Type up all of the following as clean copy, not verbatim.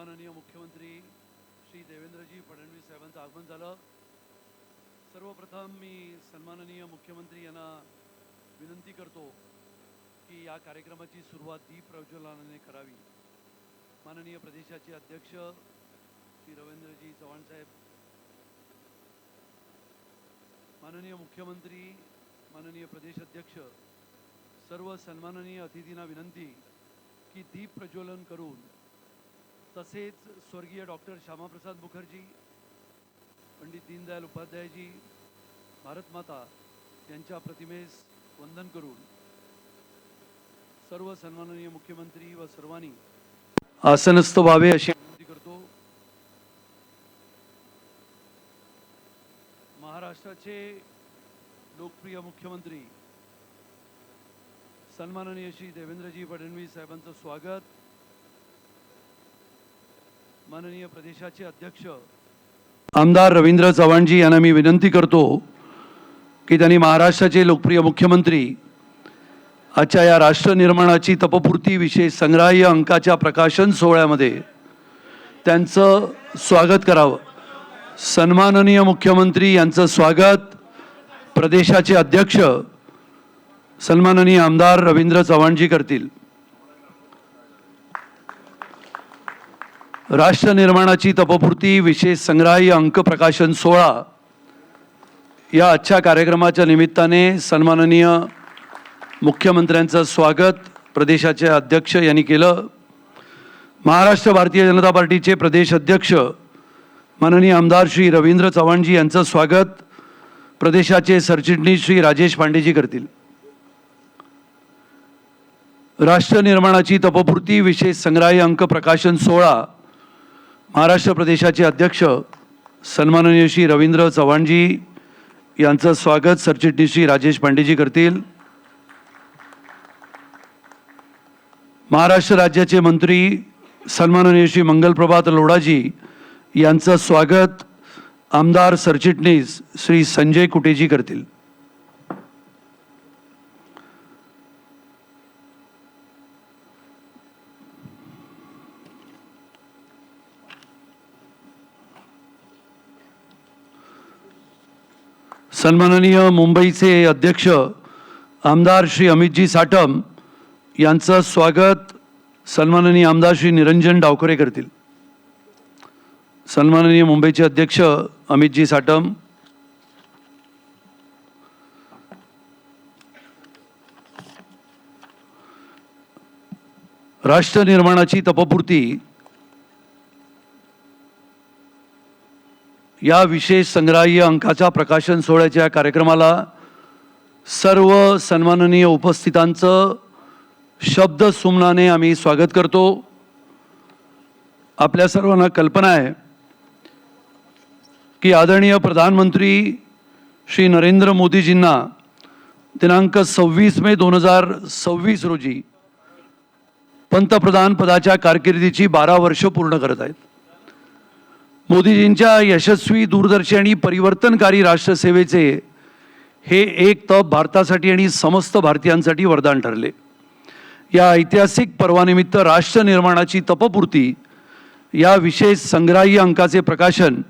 सन्माननीय मुख्यमंत्री श्री देवेंद्रजी फडणवीस साहेबांचं आगमन झालं। सर्वप्रथम मी सन्माननीय मुख्यमंत्री यांना विनंती करतो की या कार्यक्रमाची सुरुवात दीप प्रज्वलनाने करावी। माननीय प्रदेशाचे अध्यक्ष श्री रवींद्रजी चव्हाण साहेब, माननीय मुख्यमंत्री, माननीय प्रदेश अध्यक्ष, सर्व सन्माननीय अतिथींना विनंती की दीप प्रज्वलन करून तसेच स्वर्गीय डॉक्टर श्यामाप्रसाद मुखर्जी, पंडित दीनदयाल उपाध्यायजी, भारत माता यांच्या प्रतिमेस वंदन करून सर्व सन्माननीय मुख्यमंत्री व सर्वांनी आसनस्थ व्हावे अशी विनंती करतो। महाराष्ट्राचे लोकप्रिय मुख्यमंत्री सन्माननीय श्री देवेंद्रजी फडणवीस साहेबांचं स्वागत। माननीय प्रदेशाचे अध्यक्ष आमदार रवींद्र चव्हाणजी यांना मी विनंती करतो की त्यांनी महाराष्ट्राचे लोकप्रिय मुख्यमंत्री आजच्या या राष्ट्र निर्माणाची तपपूर्ती विशेष संग्राह्य अंकाच्या प्रकाशन सोहळ्यामध्ये त्यांचं स्वागत करावं। सन्माननीय मुख्यमंत्री यांचं स्वागत प्रदेशाचे अध्यक्ष सन्माननीय आमदार रवींद्र चव्हाणजी करतील। राष्ट्र निर्माणाची तपपूर्ती विशेष संग्राह्य अंक प्रकाशन सोहळा या आजच्या कार्यक्रमाच्या निमित्ताने सन्माननीय मुख्यमंत्र्यांचं स्वागत प्रदेशाचे अध्यक्ष यांनी केलं। महाराष्ट्र भारतीय जनता पार्टीचे प्रदेश अध्यक्ष माननीय आमदार श्री रवींद्र चव्हाणजी यांचं स्वागत प्रदेशाचे सरचिटणीस श्री राजेश पांडेजी करतील। राष्ट्र निर्माणाची तपपूर्ती विशेष संग्राह्य अंक प्रकाशन सोहळा महाराष्ट्र प्रदेशाचे अध्यक्ष सन्माननीय श्री रवींद्र चव्हाणजी यांचं स्वागत सरचिटणीस श्री राजेश पांडेजी करतील। महाराष्ट्र राज्याचे मंत्री सन्माननीय श्री मंगलप्रभात लोढाजी यांचं स्वागत आमदार सरचिटणीस श्री संजय कुटेजी करतील। सन्माननीय मुंबईचे अध्यक्ष आमदार श्री अमितजी साटम यांचं स्वागत सन्माननीय आमदार श्री निरंजन डावखरे करतील। सन्माननीय मुंबईचे अध्यक्ष अमितजी साटम। राष्ट्र निर्माणाची तपपूर्ती या विशेष संग्राह्य अंकाच्या प्रकाशन सोहळ्याच्या कार्यक्रमाला सर्व सन्माननीय उपस्थितांचं शब्द सुमनाने आम्ही स्वागत करतो। आपल्या सर्वांना कल्पना आहे की आदरणीय प्रधानमंत्री श्री नरेंद्र मोदीजींना दिनांक 26 मे 2026 रोजी पंतप्रधान पदाच्या कारकिर्दीची 12 वर्ष पूर्ण करत आहेत। मोदीजींच्या यशस्वी दूरदर्शी आणि परिवर्तनकारी राष्ट्रसेवेचे हे एक तप भारतासाठी आणि समस्त भारतीयांसाठी वरदान ठरले। या ऐतिहासिक पर्वानिमित्त राष्ट्र निर्माणाची तपपूर्ती या विशेष संग्राह्य अंकाचे प्रकाशन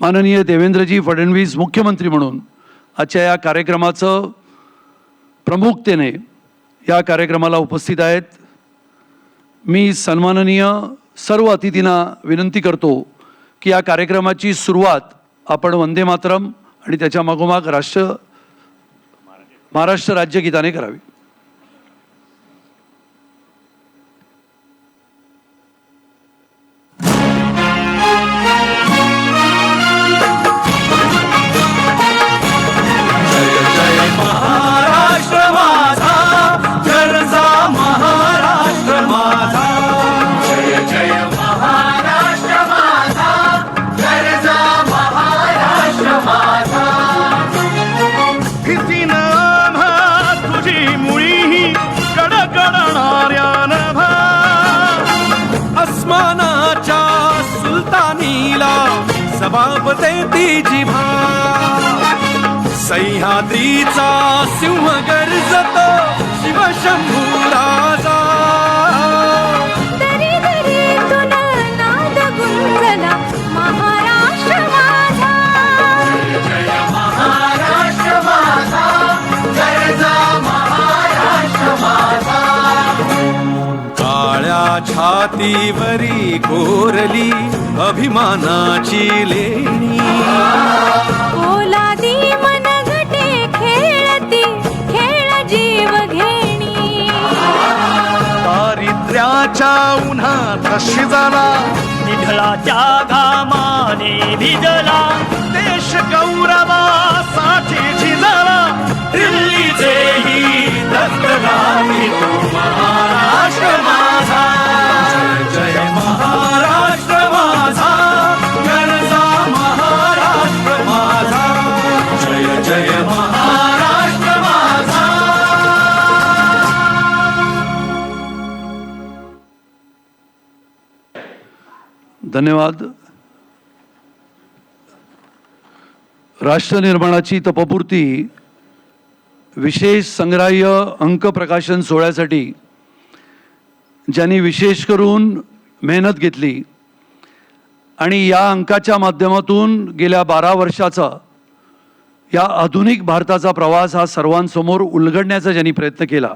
माननीय देवेंद्रजी फडणवीस मुख्यमंत्री म्हणून आजच्या या कार्यक्रमाचं प्रमुखतेने या कार्यक्रमाला उपस्थित आहेत। मी सन्माननीय सर्व अतिथींना विनंती करतो की या कार्यक्रमाची सुरुवात आपण वंदे मातरम आणि त्याच्या मागोमाग महाराष्ट्र राज्यगीताने करावी। जबाब देती जिभा सह्याद्रीचा सिंह गर्जतो शिवशंभू राजा। दरी दरी तुला छातीवरी कोरली अभिमानाची लेणी ओलादी मनगटे खेळती खेळ जीव घेणी दारिद्र्याच्या उन्हात शिजला निधळाच्या घामाने भिजला देश गौरवासाठी झिजला दिल्लीचेही दत्तगामी तो महाराष्ट्र माझा जय जय महाराष्ट्र माझा गरजा महाराष्ट्र माझा जय जय महाराष्ट्र माझा. धन्यवाद. राष्ट्र निर्माणाची तपपूर्ती विशेष संग्राह्य अंक प्रकाशन सोहळ्यासाठी ज्यांनी विशेष करून मेहनत घेतली आणि या अंकाच्या माध्यमातून गेल्या 12 वर्षाचा या आधुनिक भारताचा प्रवास हा सर्वांसमोर उलगडण्याचा ज्यांनी प्रयत्न केला